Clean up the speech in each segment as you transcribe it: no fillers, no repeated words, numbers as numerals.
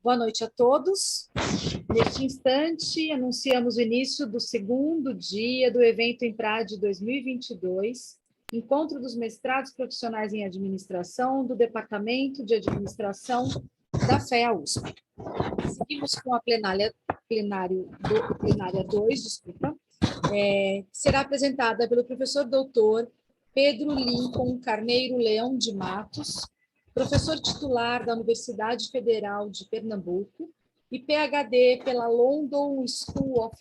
Boa noite a todos. Neste instante, anunciamos o início do segundo dia do evento Emprade 2022, Encontro dos Mestrados Profissionais em Administração do Departamento de Administração da FEA USP. Seguimos com a plenária 2, será apresentada pelo professor doutor Pedro Lincoln Carneiro Leão de Matos, professor titular da Universidade Federal de Pernambuco e PhD pela London School of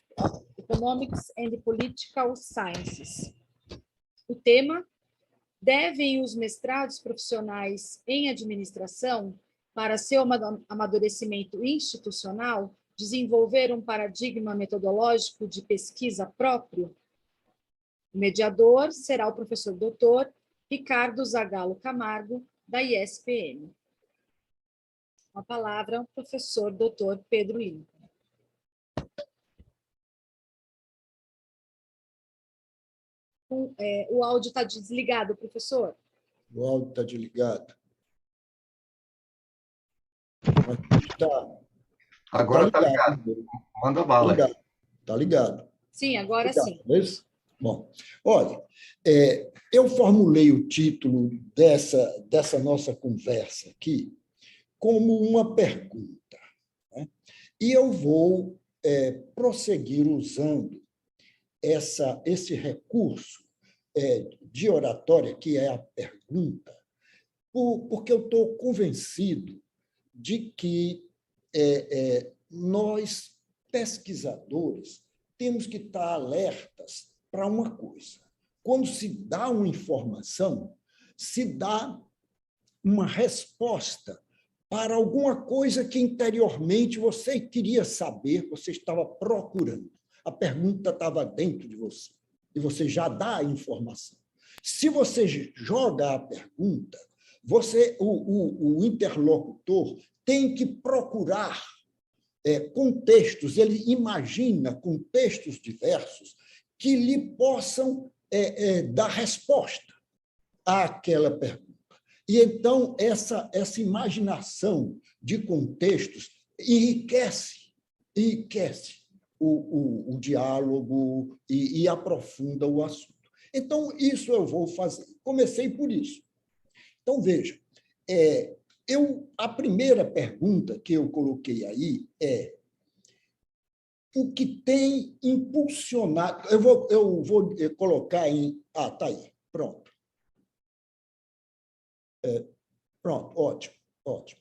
Economics and Political Sciences. O tema: devem os mestrados profissionais em administração, para seu amadurecimento institucional, desenvolver um paradigma metodológico de pesquisa próprio? O mediador será o professor doutor Ricardo Zagallo Camargo, da ISPM. Com a palavra, o professor doutor Pedro Lincoln. O áudio está desligado, professor? O áudio está desligado. Agora está ligado. Manda bala. Está ligado. Sim, agora sim. Bom, olha, eu formulei o título dessa nossa conversa aqui como uma pergunta, né? E eu vou prosseguir usando esse recurso de oratória, que é a pergunta, porque eu estou convencido de que nós, pesquisadores, temos que estar alertas para uma coisa. Quando se dá uma informação, se dá uma resposta para alguma coisa que interiormente você queria saber, você estava procurando. A pergunta estava dentro de você, e você já dá a informação. Se você joga a pergunta, o interlocutor tem que procurar contextos, ele imagina contextos diversos que lhe possam dar resposta àquela pergunta. E, então, essa imaginação de contextos enriquece o diálogo e aprofunda o assunto. Então, isso eu vou fazer. Comecei por isso. Então, veja, a primeira pergunta que eu coloquei aí é: o que tem impulsionado... Eu vou colocar em... Está aí, pronto. Pronto, ótimo.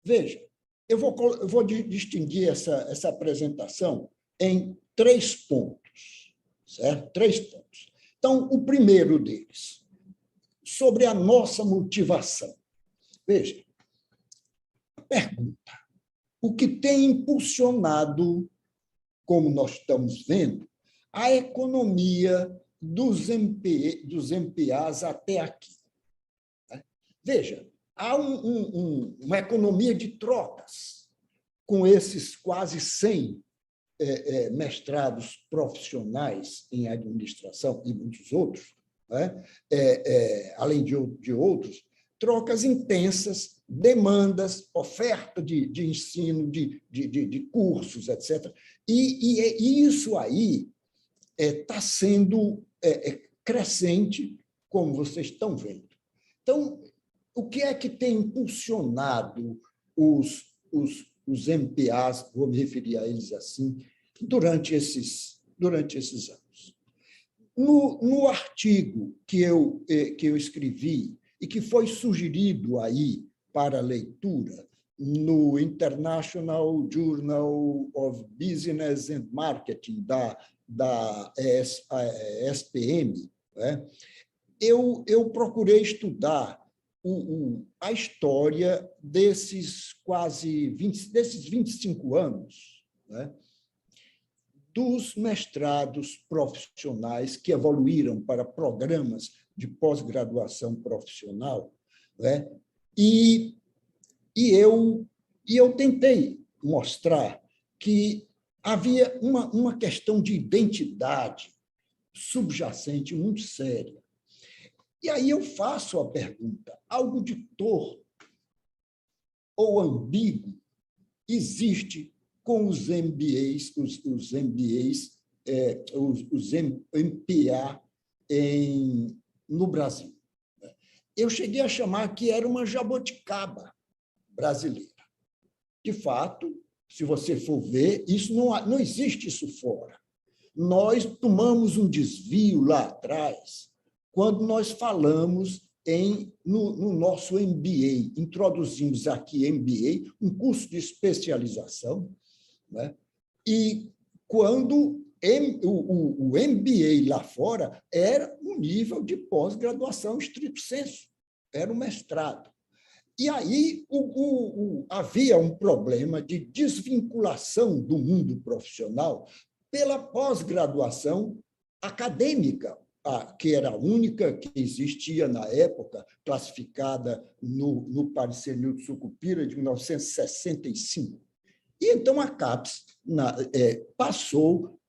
Veja, eu vou distinguir essa apresentação em 3 pontos, certo? 3 pontos. Então, o primeiro deles, sobre a nossa motivação. Veja, a pergunta: o que tem impulsionado, como nós estamos vendo, a economia dos MPAs até aqui? Veja, há uma economia de trocas com esses quase 100 mestrados profissionais em administração e muitos outros, né? Além de outros, trocas intensas, demandas, oferta de ensino, de cursos, etc. E isso aí está sendo crescente, como vocês estão vendo. Então, o que é que tem impulsionado os MPAs, vou me referir a eles assim, durante esses anos? No artigo que eu escrevi e que foi sugerido aí para leitura no International Journal of Business and Marketing, da ESPM, né? Eu procurei estudar a história desses 25 anos, né, dos mestrados profissionais que evoluíram para programas de pós-graduação profissional, né? E eu tentei mostrar que havia uma questão de identidade subjacente muito séria. E aí eu faço a pergunta: algo de torto ou ambíguo existe com os MBAs, os MBAs, os MPA no Brasil. Eu cheguei a chamar que era uma jaboticaba brasileira. De fato, se você for ver, isso não existe isso fora. Nós tomamos um desvio lá atrás, quando nós falamos no nosso MBA, introduzimos aqui MBA, um curso de especialização, né? E quando o MBA lá fora era um nível de pós-graduação estrito sensu, era um mestrado. E aí havia um problema de desvinculação do mundo profissional pela pós-graduação acadêmica, que era a única que existia na época, classificada no parecer Nilton Sucupira, de 1965. E então a CAPES passou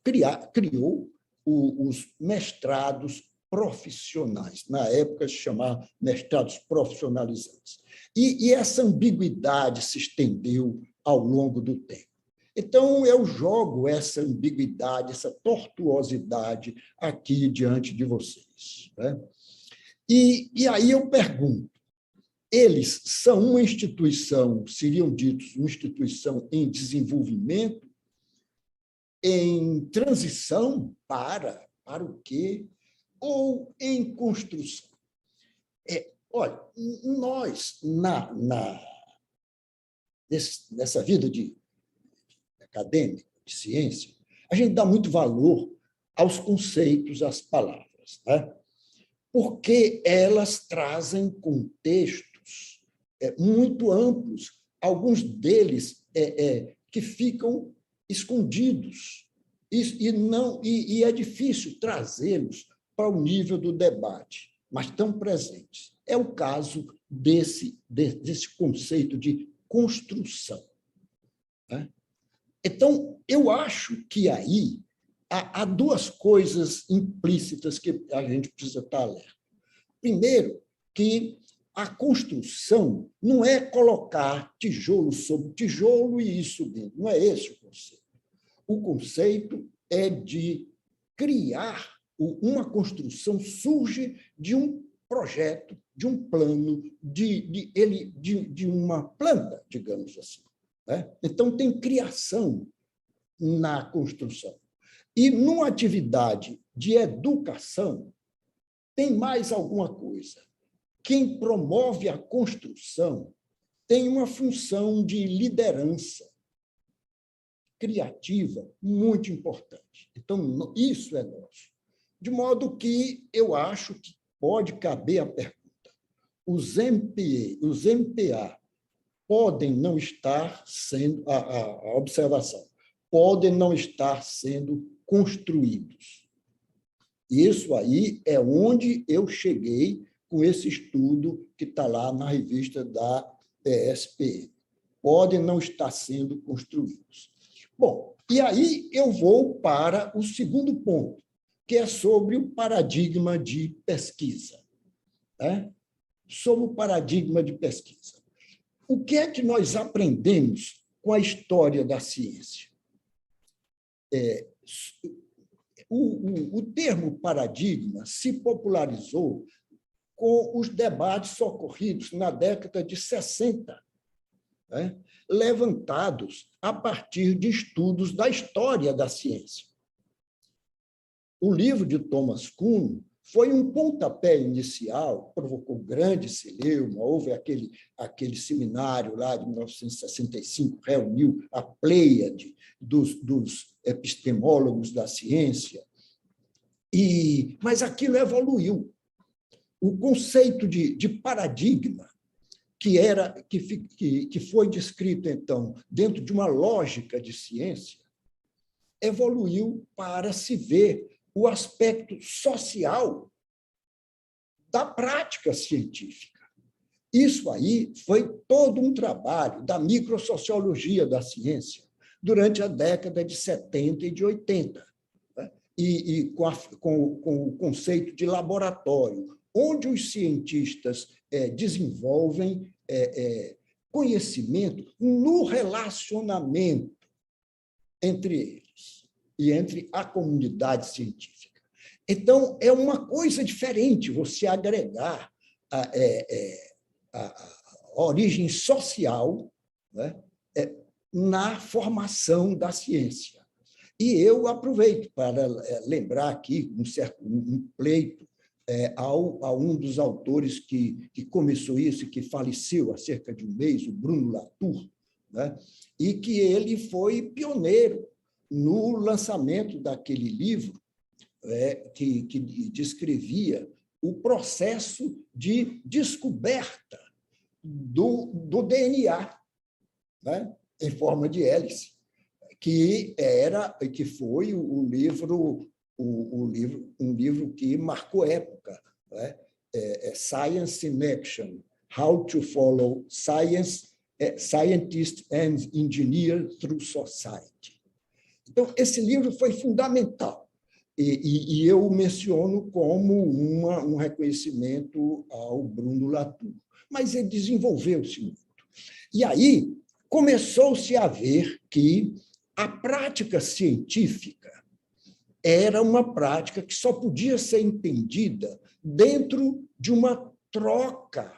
criou os mestrados profissionais, na época se chamava mestrados profissionalizantes. E essa ambiguidade se estendeu ao longo do tempo. Então, eu jogo essa ambiguidade, essa tortuosidade aqui diante de vocês, né? E aí eu pergunto, eles são uma instituição, seriam ditos uma instituição em desenvolvimento, em transição para o quê? Ou em construção? Olha, nós, nessa vida de acadêmica, de ciência, a gente dá muito valor aos conceitos, às palavras, né? Porque elas trazem contextos muito amplos, alguns deles que ficam escondidos, e é difícil trazê-los para o nível do debate, mas estão presentes. É o caso desse conceito de construção, né? Então, eu acho que aí há duas coisas implícitas que a gente precisa estar alerta. Primeiro, que a construção não é colocar tijolo sobre tijolo e ir subindo. Não é esse o conceito. O conceito é de criar uma construção, surge de um projeto, de um plano, de uma planta, digamos assim, né? Então, tem criação na construção. E, numa atividade de educação, tem mais alguma coisa. Quem promove a construção tem uma função de liderança criativa muito importante. Então, isso é nosso. De modo que eu acho que pode caber a pergunta: os MPA podem não estar sendo, a observação, podem não estar sendo construídos. Isso aí é onde eu cheguei com esse estudo que está lá na revista da ESPM. Podem não estar sendo construídos. Bom, e aí eu vou para o segundo ponto, que é sobre o paradigma de pesquisa, né? Sobre o paradigma de pesquisa. O que é que nós aprendemos com a história da ciência? O termo paradigma se popularizou com os debates ocorridos na década de 60, né? Levantados a partir de estudos da história da ciência. O livro de Thomas Kuhn foi um pontapé inicial, provocou grande celeuma, houve aquele seminário lá de 1965, reuniu a pleiade dos epistemólogos da ciência, mas aquilo evoluiu. O conceito de paradigma, que foi descrito, então, dentro de uma lógica de ciência, evoluiu para se ver o aspecto social da prática científica. Isso aí foi todo um trabalho da microsociologia da ciência durante a década de 70 e de 80, né? E com o conceito de laboratório, onde os cientistas desenvolvem conhecimento no relacionamento entre eles e entre a comunidade científica. Então, é uma coisa diferente você agregar a origem social, né, na formação da ciência. E eu aproveito para lembrar aqui um pleito a um dos autores que começou isso e que faleceu há cerca de um mês, o Bruno Latour, né, e que ele foi pioneiro no lançamento daquele livro que descrevia o processo de descoberta do DNA, né, em forma de hélice, que foi um livro que marcou época, né? Science in Action: How to Follow Science, Scientist and Engineer Through Society. Então, esse livro foi fundamental, e eu menciono como um reconhecimento ao Bruno Latour. Mas ele desenvolveu-se muito. E aí começou-se a ver que a prática científica era uma prática que só podia ser entendida dentro de uma troca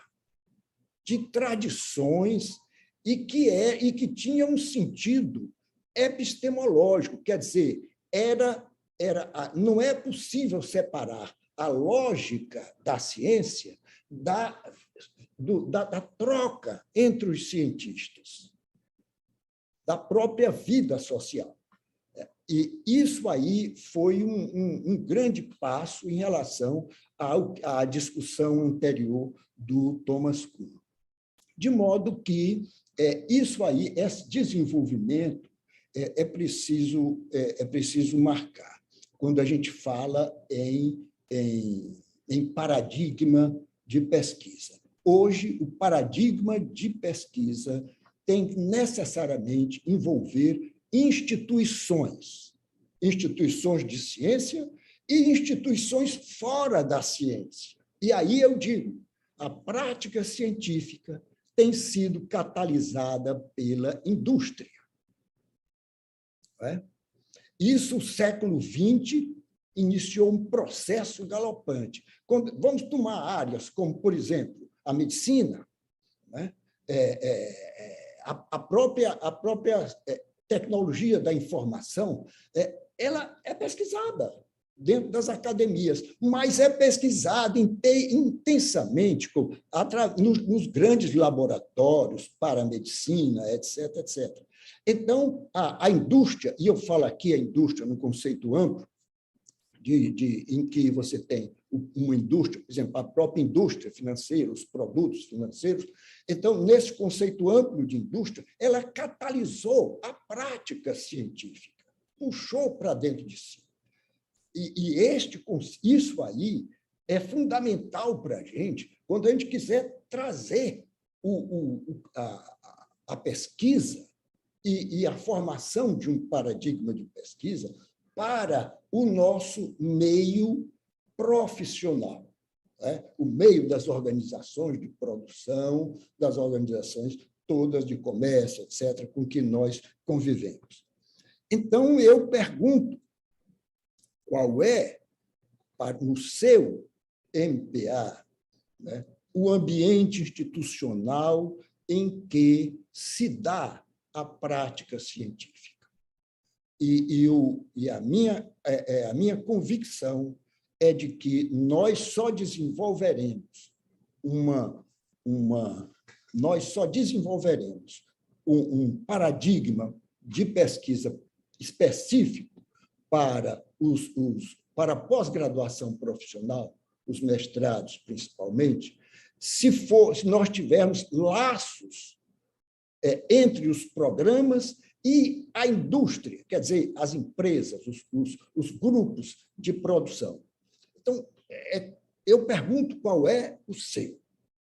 de tradições e que tinha um sentido epistemológico, quer dizer, não é possível separar a lógica da ciência da troca entre os cientistas, da própria vida social. E isso aí foi um grande passo em relação à discussão anterior do Thomas Kuhn. De modo que isso aí, esse desenvolvimento, é preciso marcar quando a gente fala em paradigma de pesquisa. Hoje, o paradigma de pesquisa tem que necessariamente envolver instituições de ciência e instituições fora da ciência. E aí eu digo, a prática científica tem sido catalisada pela indústria. Isso, o século XX, iniciou um processo galopante. Vamos tomar áreas como, por exemplo, a medicina, né? A própria tecnologia da informação, ela é pesquisada dentro das academias, mas é pesquisada intensamente nos grandes laboratórios para a medicina, etc., etc. Então, a indústria, e eu falo aqui a indústria no conceito amplo, em que você tem uma indústria, por exemplo, a própria indústria financeira, os produtos financeiros. Então, nesse conceito amplo de indústria, ela catalisou a prática científica, puxou para dentro de si. Isso aí é fundamental para a gente quando a gente quiser trazer a pesquisa e a formação de um paradigma de pesquisa para o nosso meio profissional, né? O meio das organizações de produção, das organizações todas de comércio, etc., com que nós convivemos. Então, eu pergunto, qual é, no seu MPA, né, o ambiente institucional em que se dá a prática científica? E a minha convicção é de que nós só desenvolveremos um paradigma de pesquisa específico para a pós-graduação profissional, os mestrados principalmente, se nós tivermos laços entre os programas e a indústria, quer dizer, as empresas, os grupos de produção. Então, eu pergunto qual é o seu.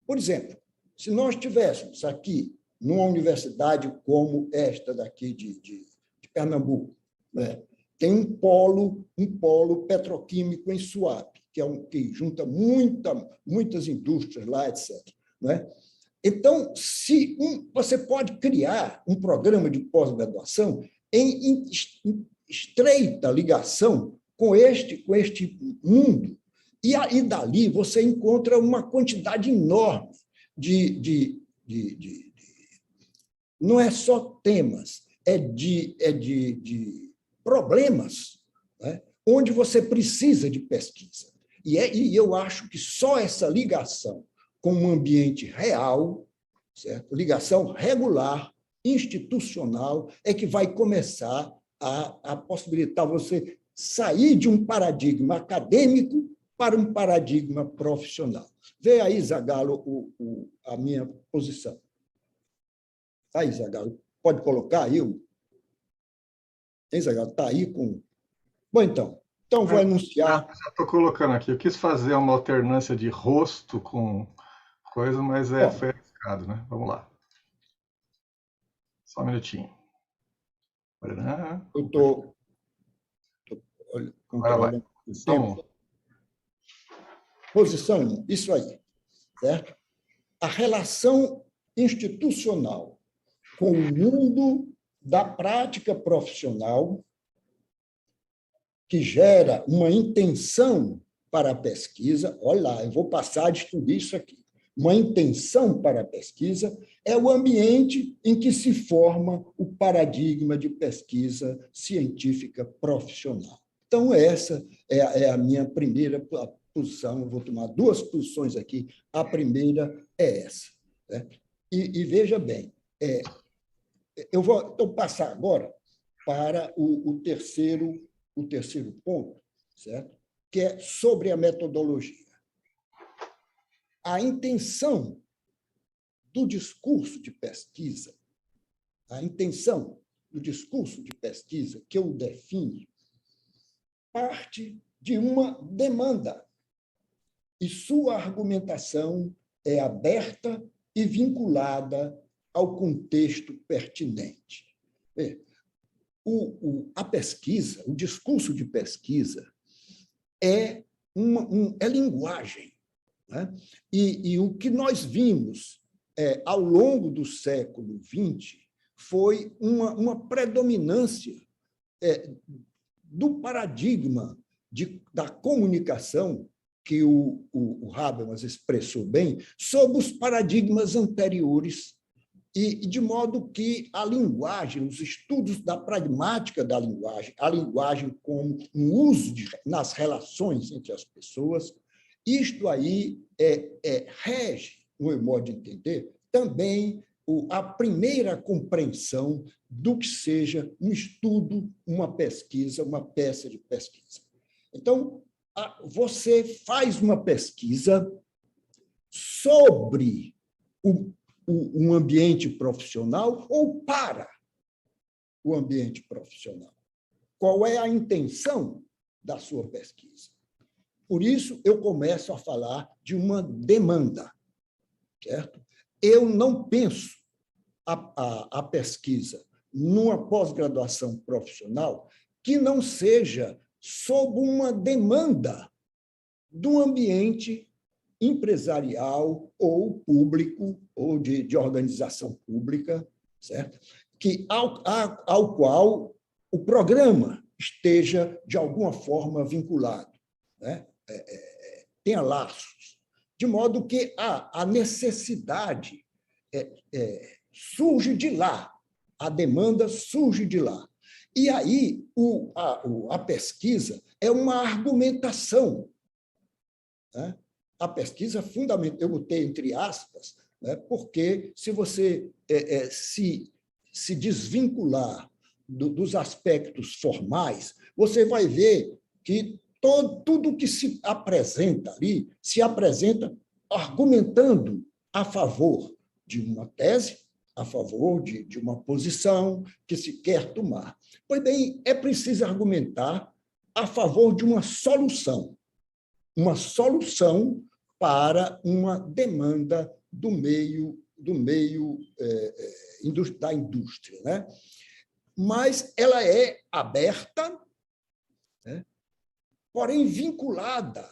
Por exemplo, se nós tivéssemos aqui, numa universidade como esta daqui de Pernambuco, né, tem um polo petroquímico em Suape, que junta muitas indústrias lá, etc., né? Então, você pode criar um programa de pós-graduação em estreita ligação com este mundo, e aí dali você encontra uma quantidade enorme não é só temas, é de problemas, né, onde você precisa de pesquisa. E eu acho que só essa ligação com um ambiente real, certo? Ligação regular, institucional, é que vai começar a possibilitar você sair de um paradigma acadêmico para um paradigma profissional. Vê aí, Zagalo, a minha posição. Aí, Zagalo, pode colocar aí? Hein, Zagalo? Está aí com... Bom, então vou anunciar... Já estou colocando aqui. Eu quis fazer uma alternância de rosto com coisa, mas foi arriscado, né? Vamos lá. Só um minutinho. Eu estou controlando o tempo. Posição 1, isso aí, certo? A relação institucional com o mundo da prática profissional que gera uma intenção para a pesquisa. Olha lá, eu vou passar de tudo isso aqui. Uma intenção para a pesquisa é o ambiente em que se forma o paradigma de pesquisa científica profissional. Então, essa é a minha primeira posição. Eu vou tomar duas posições aqui. A primeira é essa, né? E veja bem, eu vou passar agora para o terceiro ponto, certo? Que é sobre a metodologia. A intenção do discurso de pesquisa, que eu defino, parte de uma demanda, e sua argumentação é aberta e vinculada ao contexto pertinente. A pesquisa, o discurso de pesquisa é linguagem, né? E o que nós vimos ao longo do século XX foi uma predominância do paradigma da comunicação, que o Habermas expressou bem, sobre os paradigmas anteriores, e de modo que a linguagem, os estudos da pragmática da linguagem, a linguagem como um uso nas relações entre as pessoas, isto aí rege, no meu modo de entender, também a primeira compreensão do que seja um estudo, uma pesquisa, uma peça de pesquisa. Então, você faz uma pesquisa sobre um ambiente profissional ou para o ambiente profissional. Qual é a intenção da sua pesquisa? Por isso, eu começo a falar de uma demanda, certo? Eu não penso a pesquisa numa pós-graduação profissional que não seja sob uma demanda do ambiente empresarial ou público, ou de organização pública, certo? Ao qual o programa esteja, de alguma forma, vinculado, né? Tenha laços, de modo que a necessidade surge de lá, a demanda surge de lá. E aí a pesquisa é uma argumentação, né? A pesquisa fundamental, eu botei entre aspas, né? Porque se você se desvincular dos aspectos formais, você vai ver que tudo que se apresenta ali se apresenta argumentando a favor de uma tese, a favor de uma posição que se quer tomar. Pois bem, é preciso argumentar a favor de uma solução para uma demanda do meio da indústria, né? Mas ela é aberta, né? Porém vinculada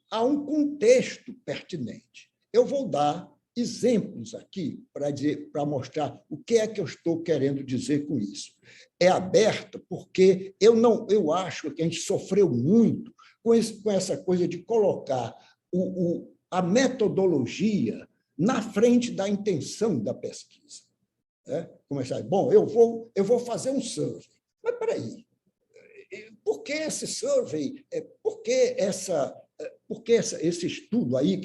a um contexto pertinente. Eu vou dar exemplos aqui para mostrar o que é que eu estou querendo dizer com isso. É aberta porque eu acho que a gente sofreu muito com essa coisa de colocar a metodologia na frente da intenção da pesquisa. Começar, bom, eu vou fazer um survey. Mas, espera aí, por que esse survey? Por que esse estudo aí,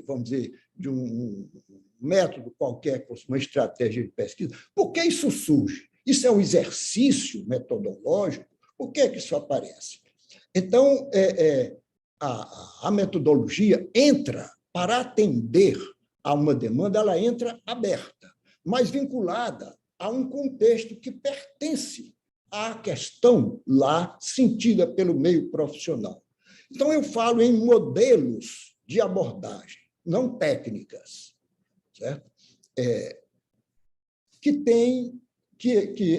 vamos dizer, de um método qualquer, uma estratégia de pesquisa, por que isso surge? Isso é um exercício metodológico? Por que isso aparece? Então, a metodologia entra para atender a uma demanda, ela entra aberta, mas vinculada a um contexto que pertence à questão lá sentida pelo meio profissional. Então, eu falo em modelos de abordagem, não técnicas, certo?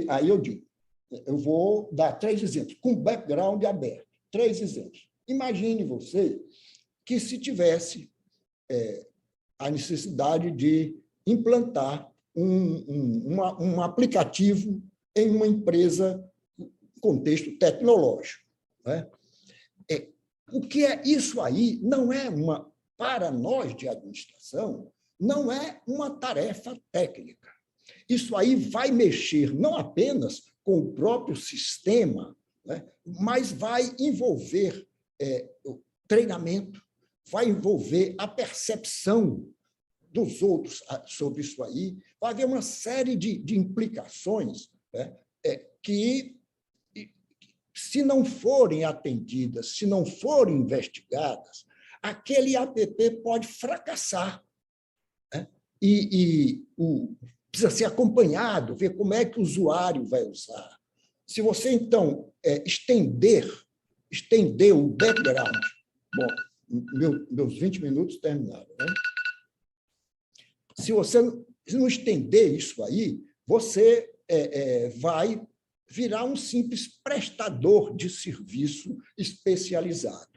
Aí eu digo, eu vou dar 3 exemplos, com background aberto, 3 exemplos. Imagine você que se tivesse a necessidade de implantar um aplicativo em uma empresa, contexto tecnológico. O que é isso aí? Não é para nós de administração, não é uma tarefa técnica. Isso aí vai mexer não apenas com o próprio sistema, mas vai envolver o treinamento, vai envolver a percepção dos outros sobre isso aí, vai haver uma série de implicações que, se não forem atendidas, se não forem investigadas, aquele app pode fracassar. Precisa ser acompanhado, ver como é que o usuário vai usar. Se você, então, estender o background... Bom, meus 20 minutos terminaram. Se você não estender isso aí, você vai virar um simples prestador de serviço especializado.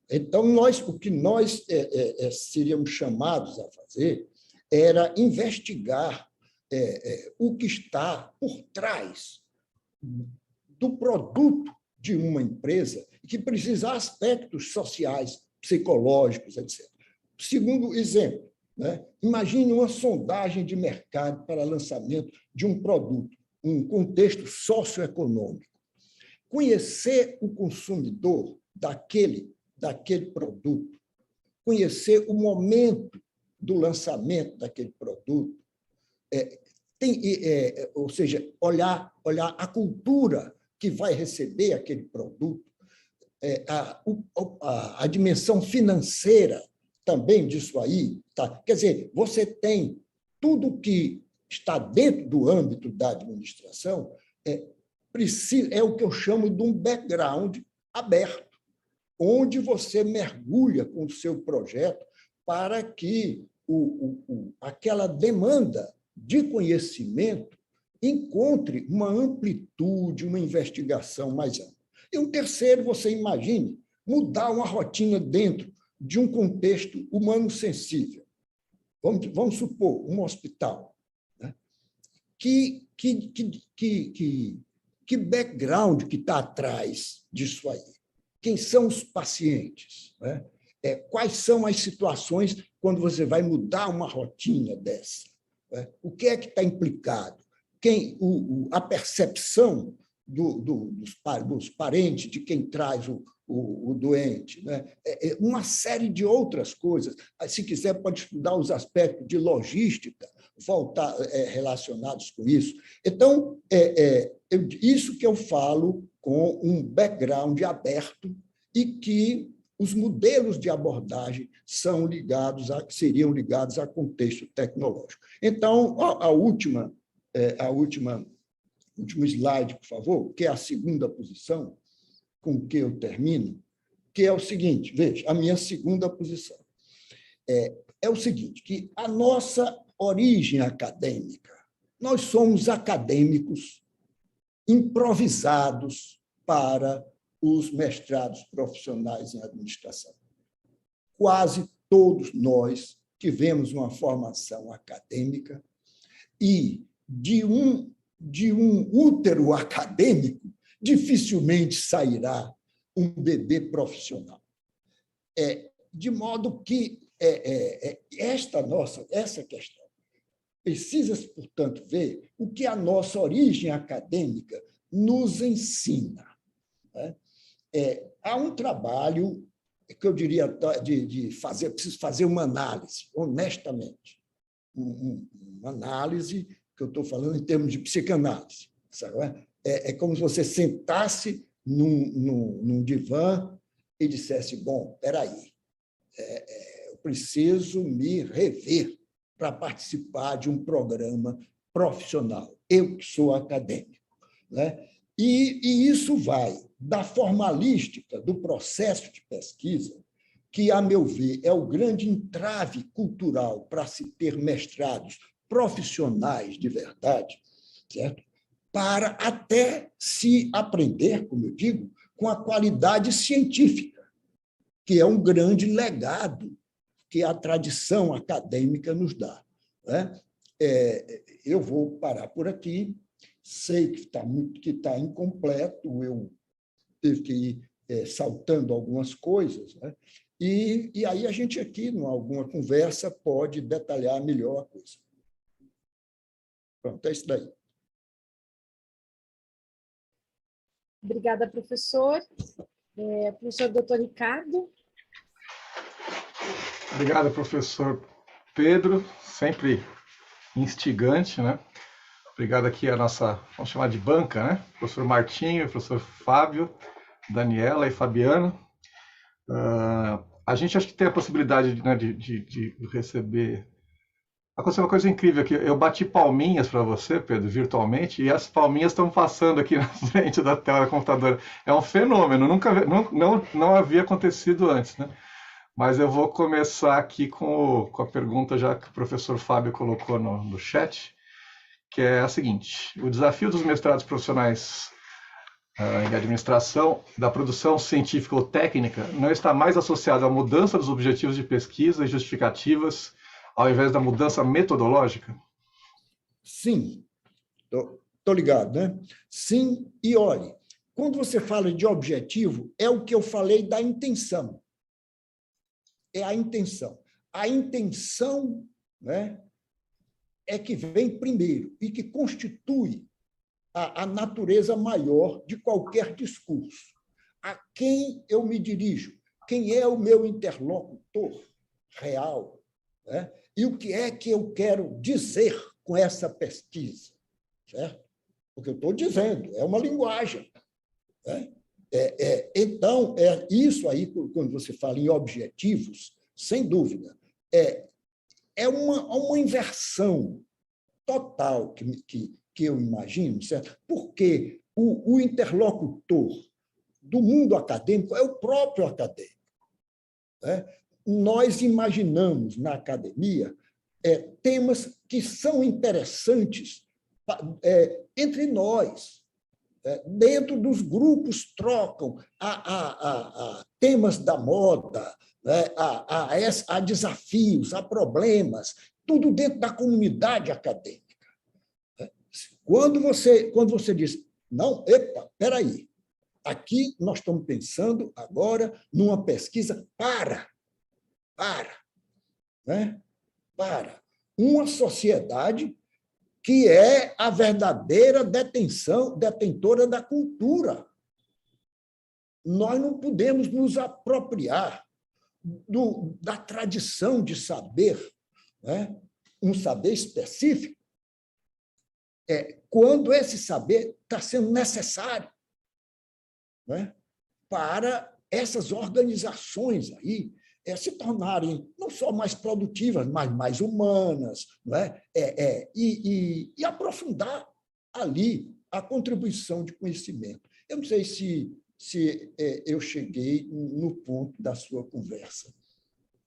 Então, o que nós seríamos chamados a fazer era investigar o que está por trás do produto de uma empresa que precisa de aspectos sociais, psicológicos, etc. Segundo exemplo, imagine uma sondagem de mercado para lançamento de um produto, um contexto socioeconômico. Conhecer o consumidor daquele produto, conhecer o momento do lançamento daquele produto, ou seja, olhar a cultura que vai receber aquele produto, a dimensão financeira também disso aí. Tá? Quer dizer, você tem tudo que está dentro do âmbito da administração, é o que eu chamo de um background aberto, onde você mergulha com o seu projeto para que aquela demanda de conhecimento encontre uma amplitude, uma investigação mais ampla. E um terceiro, você imagine mudar uma rotina dentro de um contexto humano sensível. Vamos supor, um hospital. Que background que está atrás disso aí? Quem são os pacientes? Quais são as situações quando você vai mudar uma rotina dessa? O que é que está implicado? A percepção dos parentes de quem traz o doente, uma série de outras coisas. Se quiser, pode estudar os aspectos de logística relacionados com isso. Então, isso que eu falo com um background aberto e que os modelos de abordagem seriam ligados a contexto tecnológico. Então, último slide, por favor, que é a segunda posição com que eu termino, que é o seguinte, veja, a minha segunda posição é o seguinte, que a nossa origem acadêmica, nós somos acadêmicos improvisados para os mestrados profissionais em administração. Quase todos nós tivemos uma formação acadêmica e de um útero acadêmico dificilmente sairá um bebê profissional. De modo que essa questão precisa, portanto, ver o que a nossa origem acadêmica nos ensina. Né? Há um trabalho que eu diria de fazer, preciso fazer uma análise, honestamente, uma análise que eu estou falando em termos de psicanálise. Sabe? É como se você sentasse num divã e dissesse, bom, espera aí, eu preciso me rever para participar de um programa profissional. Eu que sou acadêmico. Né? E isso vai da formalística do processo de pesquisa, que, a meu ver, é o grande entrave cultural para se ter mestrados profissionais de verdade, certo? Para até se aprender, como eu digo, com a qualidade científica, que é um grande legado que a tradição acadêmica nos dá. Né? Eu vou parar por aqui. Sei que está incompleto, eu tive que ir saltando algumas coisas, né? E aí a gente aqui, em alguma conversa, pode detalhar melhor a coisa. Pronto, é isso daí. Obrigada, professor. Professor Dr. Ricardo. Obrigado, professor Pedro, sempre instigante, né? Obrigado aqui a nossa, vamos chamar de banca, né? Professor Martinho, professor Fábio, Daniela e Fabiano. A gente acho que tem a possibilidade de receber... Aconteceu uma coisa incrível aqui. Eu bati palminhas para você, Pedro, virtualmente, e as palminhas estão passando aqui na frente da tela do computador. É um fenômeno, não havia acontecido antes, né? Mas eu vou começar aqui com a pergunta já que o professor Fábio colocou no chat, que é a seguinte: o desafio dos mestrados profissionais em administração, da produção científica ou técnica, não está mais associado à mudança dos objetivos de pesquisa e justificativas, ao invés da mudança metodológica? Sim, estou ligado, né? Sim, e olhe, quando você fala de objetivo, é o que eu falei da intenção. É a intenção. A intenção, né, é que vem primeiro e que constitui a natureza maior de qualquer discurso. A quem eu me dirijo? Quem é o meu interlocutor real? Né? E o que é que eu quero dizer com essa pesquisa? Certo? O que eu estou dizendo é uma linguagem. Né? Então, isso aí, quando você fala em objetivos, sem dúvida, é uma inversão total que eu imagino, certo? Porque o interlocutor do mundo acadêmico é o próprio acadêmico. Né? Nós imaginamos na academia temas que são interessantes entre nós. Dentro dos grupos trocam a temas da moda, né? a desafios, a problemas, tudo dentro da comunidade acadêmica. Quando você diz, não, espera aí, aqui nós estamos pensando agora numa pesquisa para uma sociedade que é a verdadeira detentora da cultura. Nós não podemos nos apropriar da tradição de saber, né? Um saber específico, quando esse saber está sendo necessário, né? Para essas organizações aí se tornarem não só mais produtivas, mas mais humanas, não é? E aprofundar ali a contribuição de conhecimento. Eu não sei se eu cheguei no ponto da sua conversa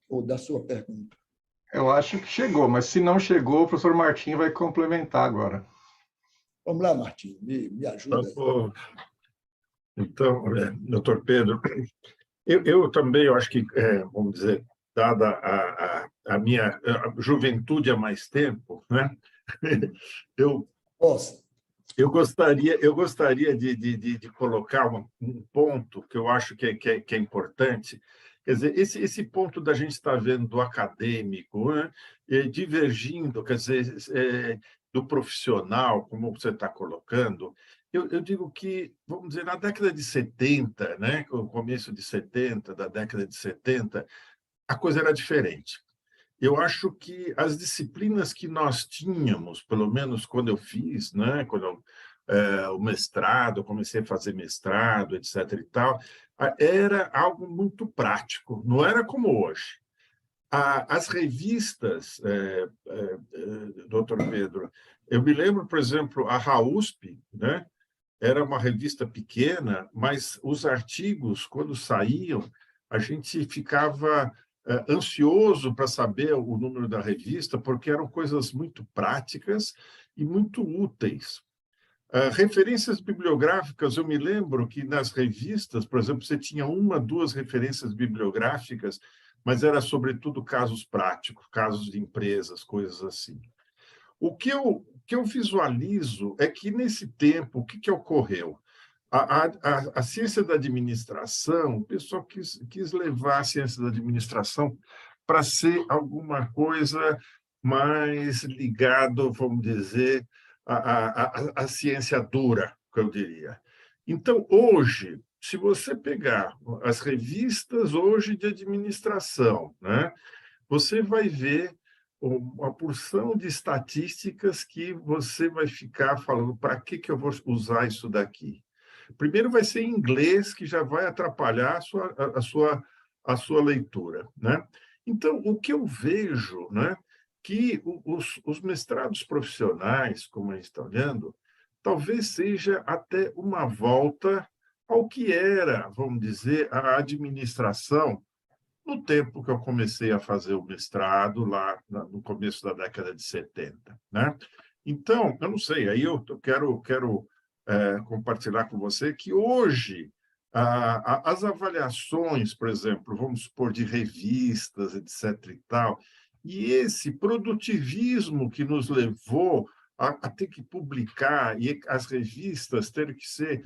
ou da sua pergunta. Eu acho que chegou, mas se não chegou, o professor Martinho vai complementar agora. Vamos lá, Martinho, me ajuda aí. Então, doutor Pedro, eu também acho que, vamos dizer, dada a minha juventude há mais tempo, né? eu, eu gostaria de colocar um ponto que eu acho que é importante. Quer dizer, esse ponto da gente estar vendo do acadêmico, né, divergindo, quer dizer, do profissional, como você está colocando, eu digo que, vamos dizer, na década de 70, né, o começo de 70, da década de 70, a coisa era diferente. Eu acho que as disciplinas que nós tínhamos, pelo menos quando eu fiz, né, quando o mestrado, comecei a fazer mestrado, etc. e tal, era algo muito prático, não era como hoje. As revistas, doutor Pedro, eu me lembro, por exemplo, a RAUSP, né, era uma revista pequena, mas os artigos, quando saíam, a gente ficava ansioso para saber o número da revista, porque eram coisas muito práticas e muito úteis. Referências bibliográficas, eu me lembro que nas revistas, por exemplo, você tinha uma, duas referências bibliográficas, mas era sobretudo casos práticos, casos de empresas, coisas assim. O que eu visualizo é que, nesse tempo, o que ocorreu? A ciência da administração, o pessoal quis levar a ciência da administração para ser alguma coisa mais ligado, vamos dizer, à ciência dura, que eu diria. Então, hoje, se você pegar as revistas hoje de administração, né, você vai ver uma porção de estatísticas que você vai ficar falando, para que eu vou usar isso daqui? Primeiro vai ser em inglês, que já vai atrapalhar a sua leitura, né? Então, o que eu vejo, né, que os mestrados profissionais, como a gente está olhando, talvez seja até uma volta ao que era, vamos dizer, a administração no tempo que eu comecei a fazer o mestrado, lá no começo da década de 70, né? Então, eu não sei, aí eu quero compartilhar com você que hoje as avaliações, por exemplo, vamos supor, de revistas, etc. e tal, e esse produtivismo que nos levou a ter que publicar e as revistas terem que ser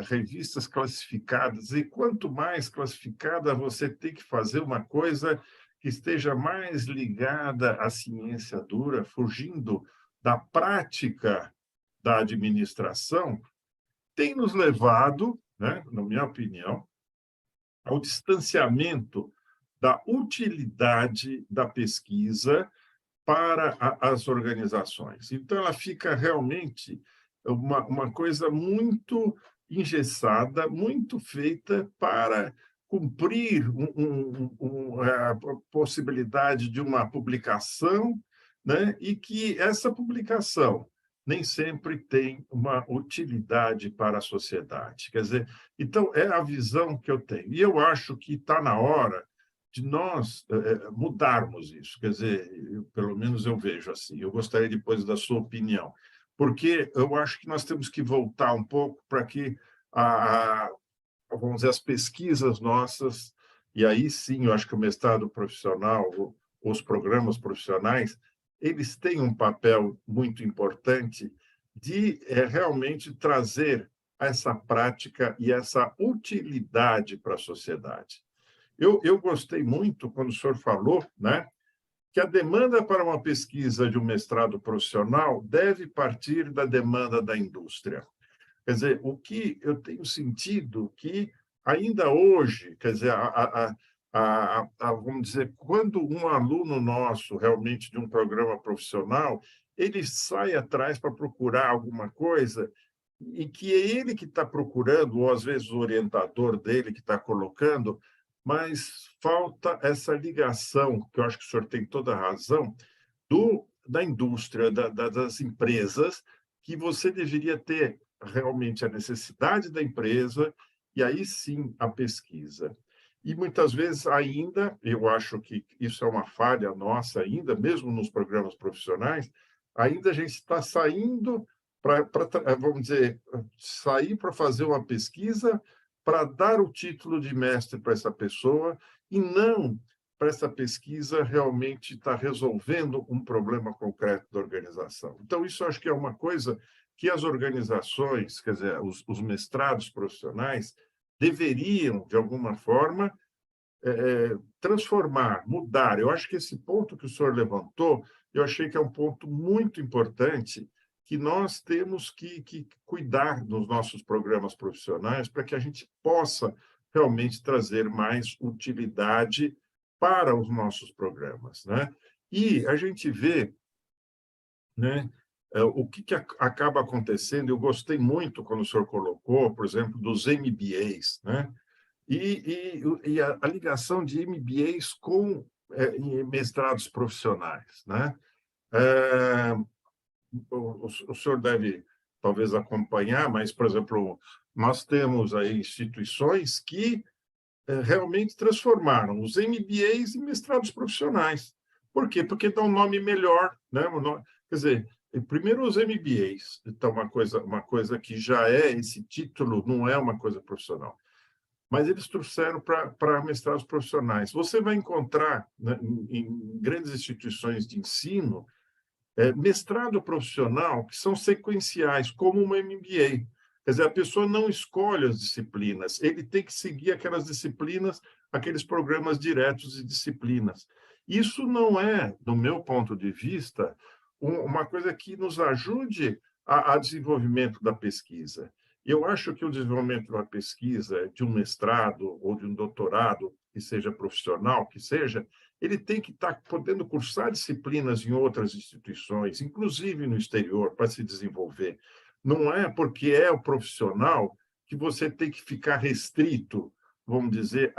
revistas classificadas, e quanto mais classificada, você tem que fazer uma coisa que esteja mais ligada à ciência dura, fugindo da prática da administração, tem nos levado, né, na minha opinião, ao distanciamento da utilidade da pesquisa para as organizações. Então, ela fica realmente uma coisa muito engessada, muito feita para cumprir a possibilidade de uma publicação, né? E que essa publicação nem sempre tem uma utilidade para a sociedade. Quer dizer, então, é a visão que eu tenho. E eu acho que está na hora de nós mudarmos isso. Quer dizer, pelo menos eu vejo assim. Eu gostaria depois da sua opinião, porque eu acho que nós temos que voltar um pouco para que, vamos dizer, as pesquisas nossas, e aí sim, eu acho que o mestrado profissional, os programas profissionais, eles têm um papel muito importante de realmente trazer essa prática e essa utilidade para a sociedade. Eu gostei muito quando o senhor falou, né, que a demanda para uma pesquisa de um mestrado profissional deve partir da demanda da indústria. Quer dizer, o que eu tenho sentido que ainda hoje, quer dizer, vamos dizer, quando um aluno nosso, realmente de um programa profissional, ele sai atrás para procurar alguma coisa e que é ele que está procurando, ou às vezes o orientador dele que está colocando, mas falta essa ligação, que eu acho que o senhor tem toda a razão, da indústria, das empresas, que você deveria ter realmente a necessidade da empresa e aí sim a pesquisa. E muitas vezes ainda, eu acho que isso é uma falha nossa ainda, mesmo nos programas profissionais, ainda a gente está saindo vamos dizer, sair para fazer uma pesquisa para dar o título de mestre para essa pessoa e não essa pesquisa realmente estar resolvendo um problema concreto da organização. Então, isso eu acho que é uma coisa que as organizações, quer dizer, os mestrados profissionais, deveriam, de alguma forma, transformar, mudar. Eu acho que esse ponto que o senhor levantou, eu achei que é um ponto muito importante, que nós temos que cuidar dos nossos programas profissionais para que a gente possa realmente trazer mais utilidade para os nossos programas, né? E a gente vê, né, o que acaba acontecendo. Eu gostei muito quando o senhor colocou, por exemplo, dos MBAs, né? E a ligação de MBAs com mestrados profissionais, né? O senhor deve talvez acompanhar, mas, por exemplo, nós temos aí instituições que realmente transformaram os MBAs em mestrados profissionais. Por quê? Porque dá um nome melhor, né? Quer dizer, primeiro os MBAs, então uma coisa que já é esse título, não é uma coisa profissional, mas eles trouxeram para mestrados profissionais. Você vai encontrar, né, em grandes instituições de ensino, mestrado profissional que são sequenciais, como uma MBA. Quer dizer, a pessoa não escolhe as disciplinas, ele tem que seguir aquelas disciplinas, aqueles programas diretos de disciplinas. Isso não é, do meu ponto de vista, uma coisa que nos ajude a desenvolvimento da pesquisa. Eu acho que o desenvolvimento da pesquisa, de um mestrado ou de um doutorado, que seja profissional, que seja, ele tem que estar podendo cursar disciplinas em outras instituições, inclusive no exterior, para se desenvolver. Não é porque é o profissional que você tem que ficar restrito, vamos dizer,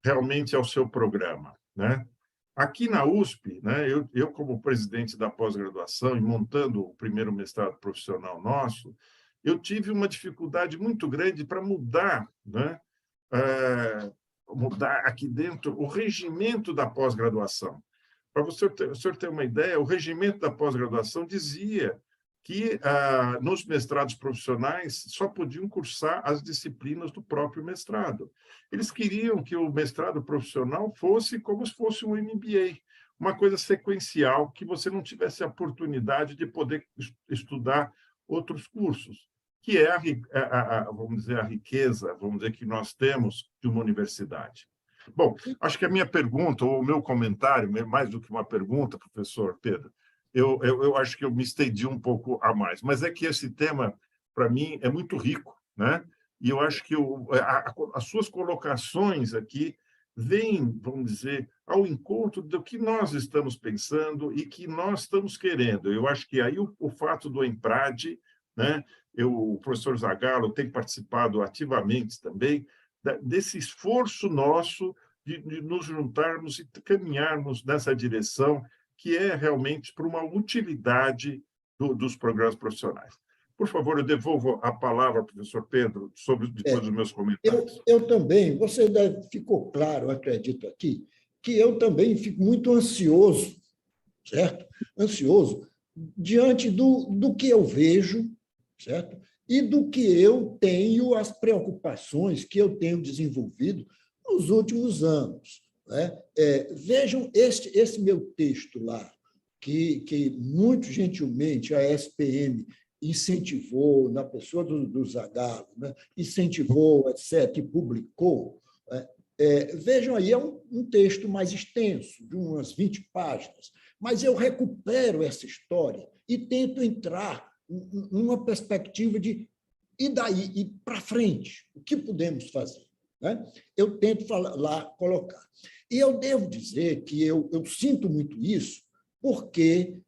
realmente ao seu programa, né? Aqui na USP, né, eu como presidente da pós-graduação e montando o primeiro mestrado profissional nosso, eu tive uma dificuldade muito grande para mudar, né, mudar aqui dentro o regimento da pós-graduação. Para o senhor ter uma ideia, o regimento da pós-graduação dizia que, nos mestrados profissionais, só podiam cursar as disciplinas do próprio mestrado. Eles queriam que o mestrado profissional fosse como se fosse um MBA, uma coisa sequencial, que você não tivesse a oportunidade de poder estudar outros cursos, que é, vamos dizer, a riqueza, vamos dizer, que nós temos de uma universidade. Bom, acho que a minha pergunta, ou o meu comentário, mais do que uma pergunta, professor Pedro, eu acho que eu me estendi um pouco a mais, mas é que esse tema, para mim, é muito rico, né? E eu acho que as suas colocações aqui vêm, vamos dizer, ao encontro do que nós estamos pensando e que nós estamos querendo. Eu acho que aí o fato do EMPRAD, né? O professor Zagallo tem participado ativamente também desse esforço nosso de nos juntarmos e caminharmos nessa direção, que é realmente para uma utilidade dos programas profissionais. Por favor, eu devolvo a palavra ao professor Pedro, depois dos meus comentários. Eu também, ficou claro, acredito aqui, que eu também fico muito ansioso, certo? Ansioso diante do que eu vejo, certo? E do que eu tenho, as preocupações que eu tenho desenvolvido nos últimos anos, né? Vejam esse meu texto lá, que muito gentilmente a SPM incentivou, na pessoa do Zagallo, né? Incentivou, etc., e publicou. Vejam aí, é um texto mais extenso, de umas 20 páginas, mas eu recupero essa história e tento entrar numa perspectiva de e daí, e para frente, o que podemos fazer, né? Eu tento colocar. E eu devo dizer que eu sinto muito isso, porque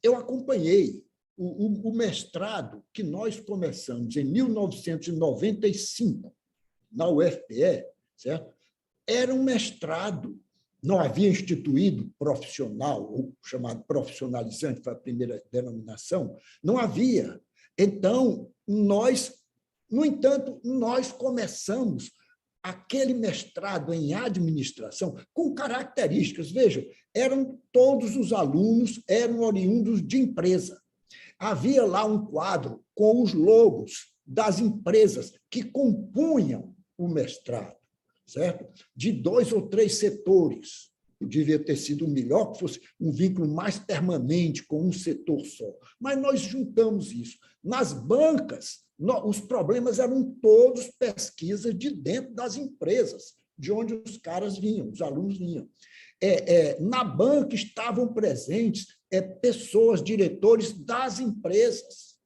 eu acompanhei o mestrado que nós começamos em 1995, na UFPE, certo? Era um mestrado, não havia instituído profissional, ou chamado profissionalizante, foi a primeira denominação, não havia. Então, no entanto, nós começamos aquele mestrado em administração com características. Vejam, todos os alunos eram oriundos de empresa. Havia lá um quadro com os logos das empresas que compunham o mestrado, certo? De 2 ou 3 setores. Poderia ter sido melhor que fosse um vínculo mais permanente com um setor só. Mas nós juntamos isso. Nas bancas, os problemas eram todos pesquisas de dentro das empresas, de onde os caras vinham, os alunos vinham. Na banca estavam presentes pessoas, diretores das empresas.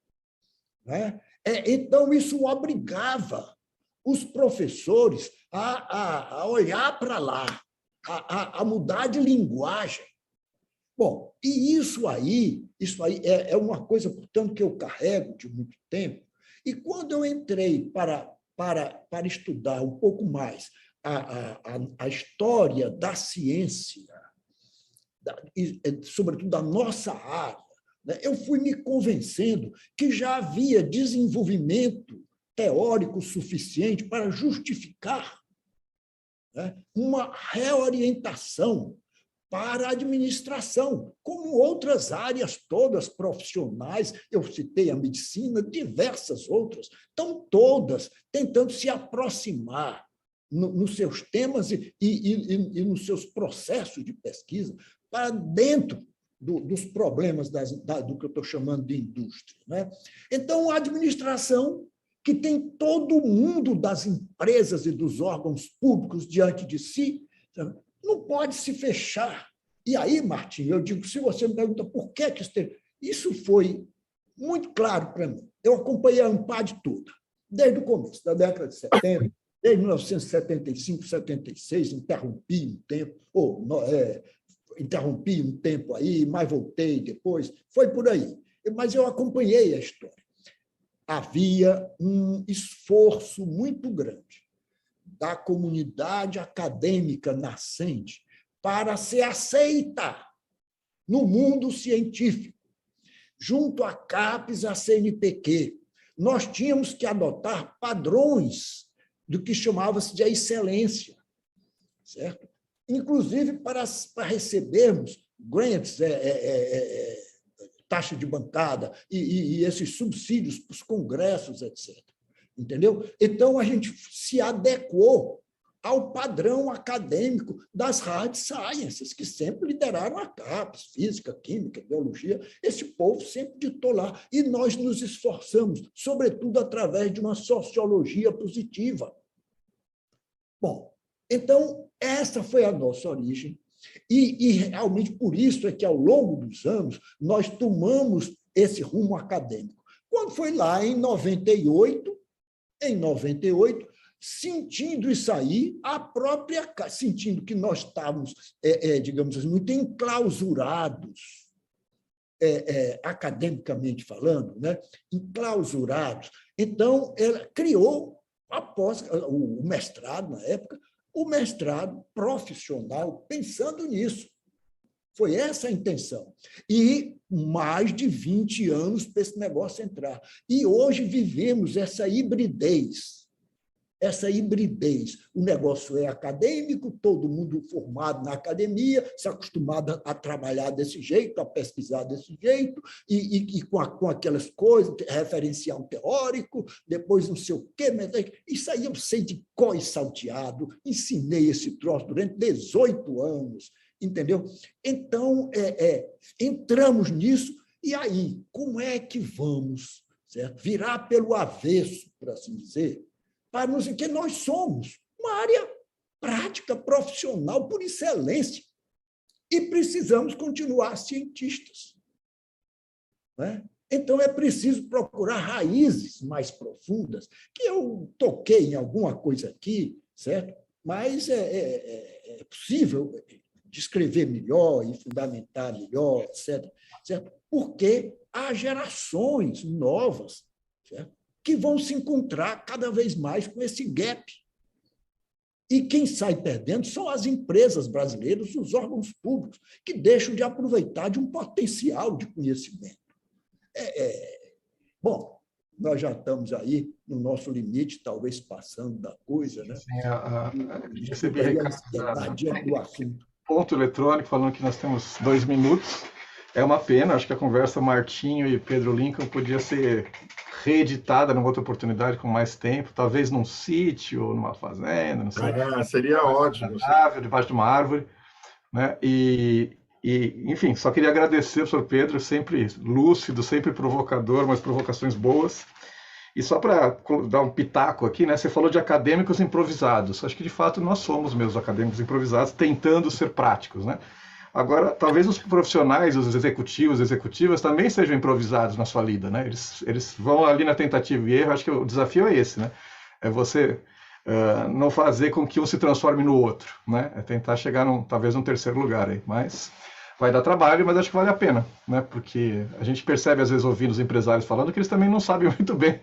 Né? Então, isso obrigava os professores a olhar para lá, a mudar de linguagem. Bom, e isso aí é uma coisa, portanto, que eu carrego de muito tempo. E quando eu entrei para estudar um pouco mais a história da ciência, sobretudo da nossa área, né, eu fui me convencendo que já havia desenvolvimento teórico suficiente para justificar, né, uma reorientação para a administração, como outras áreas todas profissionais, eu citei a medicina, diversas outras, estão todas tentando se aproximar nos seus temas e nos seus processos de pesquisa para dentro dos problemas do que eu estou chamando de indústria. Né? Então, a administração, que tem todo o mundo das empresas e dos órgãos públicos diante de si, não pode se fechar. E aí, Martim, eu digo, se você me pergunta por que isso teve... Isso foi muito claro para mim. Eu acompanhei a ANPAD toda, desde o começo, da década de 70, desde 1975, 76, interrompi um tempo aí, mas voltei depois, foi por aí. Mas eu acompanhei a história. Havia um esforço muito grande da comunidade acadêmica nascente para se aceitar no mundo científico, junto à CAPES e à CNPq. Nós tínhamos que adotar padrões do que chamava-se de excelência, certo? Inclusive para recebermos grants, taxa de bancada e esses subsídios para os congressos, etc. Entendeu? Então, a gente se adequou ao padrão acadêmico das hard sciences, que sempre lideraram a CAPES, física, química, biologia. Esse povo sempre ditou lá. E nós nos esforçamos, sobretudo através de uma sociologia positiva. Bom, então, essa foi a nossa origem. E realmente por isso é que, ao longo dos anos, nós tomamos esse rumo acadêmico. Quando foi lá em 98, sentindo isso aí, sentindo que nós estávamos, digamos assim, muito enclausurados, academicamente falando, né? Enclausurados. Então, ela criou, após o mestrado, na época, o mestrado profissional, pensando nisso. Foi essa a intenção. E mais de 20 anos para esse negócio entrar. E hoje vivemos essa hibridez. O negócio é acadêmico, todo mundo formado na academia, se acostumado a trabalhar desse jeito, a pesquisar desse jeito, e com aquelas coisas, referencial teórico, depois não sei o quê. Isso aí eu sei de có e salteado, ensinei esse troço durante 18 anos, entendeu? Então, entramos nisso, e aí, como é que vamos, certo? Virar pelo avesso, por assim dizer, para nos que nós somos uma área prática, profissional, por excelência, e precisamos continuar cientistas. Né? Então, é preciso procurar raízes mais profundas, que eu toquei em alguma coisa aqui, certo? Mas é possível descrever melhor e fundamentar melhor, etc., certo? Porque há gerações novas, certo? Que vão se encontrar cada vez mais com esse gap. E quem sai perdendo são as empresas brasileiras, os órgãos públicos, que deixam de aproveitar de um potencial de conhecimento. Bom, nós já estamos aí no nosso limite, talvez passando da coisa, né? Recebi recado do assunto. Ponto eletrônico falando que nós temos 2 minutos. É uma pena, acho que a conversa Martinho e Pedro Lincoln podia ser reeditada numa outra oportunidade com mais tempo, talvez num sítio ou numa fazenda, não sei. Seria ótimo. Debaixo de uma árvore, né? Enfim, só queria agradecer ao professor Pedro, sempre lúcido, sempre provocador, mas provocações boas. E só para dar um pitaco aqui, né? Você falou de acadêmicos improvisados. Acho que de fato nós somos mesmo acadêmicos improvisados, tentando ser práticos, né? Agora, talvez os profissionais, os executivos, executivas também sejam improvisados na sua lida, né? Eles vão ali na tentativa e erro. Acho que o desafio é esse, né? É você não fazer com que um se transforme no outro, né? É tentar chegar talvez num terceiro lugar aí, mas vai dar trabalho, mas acho que vale a pena, né? Porque a gente percebe às vezes ouvindo os empresários falando que eles também não sabem muito bem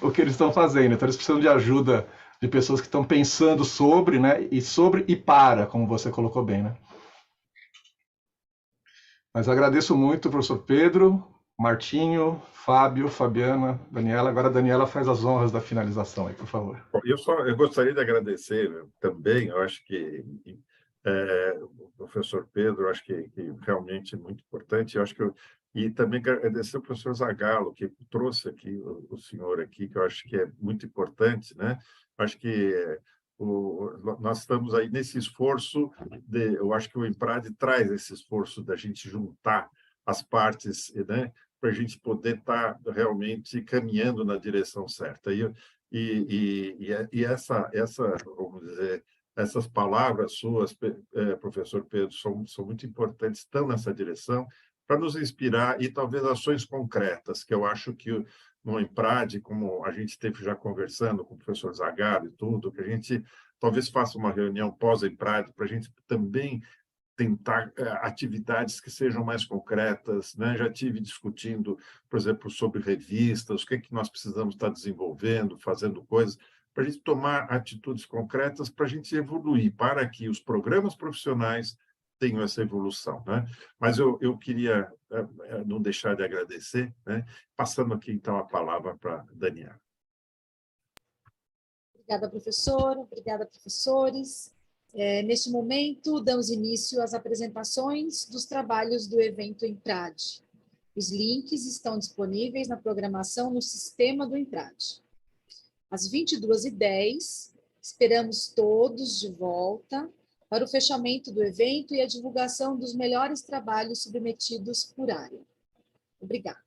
o que eles estão fazendo, então eles precisam de ajuda de pessoas que estão pensando sobre, né? E para, como você colocou bem, né? Mas agradeço muito, professor Pedro, Martinho, Fábio, Fabiana, Daniela. Agora a Daniela faz as honras da finalização aí, por favor. Eu gostaria de agradecer também, eu acho que o professor Pedro, eu acho que realmente é muito importante, eu acho que e também agradecer ao professor Zagallo, que trouxe aqui o senhor aqui, que eu acho que é muito importante, né? Eu acho que nós estamos aí nesse esforço, eu acho que o IMPRAD traz esse esforço da gente juntar as partes, né? Para a gente poder estar realmente caminhando na direção certa. E essa, vamos dizer, essas palavras suas, professor Pedro, são muito importantes, estão nessa direção, para nos inspirar e talvez ações concretas, que eu acho que no IMPRAD, como a gente esteve já conversando com o professor Zagallo e tudo, que a gente talvez faça uma reunião pós-IMPRAD para a gente também tentar atividades que sejam mais concretas, né? Já tive discutindo, por exemplo, sobre revistas, o que é que nós precisamos estar desenvolvendo, fazendo coisas, para a gente tomar atitudes concretas, para a gente evoluir, para que os programas profissionais tenham essa evolução, né? Mas eu queria não deixar de agradecer, né? Passando aqui, então, a palavra para Daniela. Obrigada, professor. Obrigada, professores. Neste momento, damos início às apresentações dos trabalhos do evento IMPRAD. Os links estão disponíveis na programação no sistema do IMPRAD. Às 22h10, esperamos todos de volta para o fechamento do evento e a divulgação dos melhores trabalhos submetidos por área. Obrigada.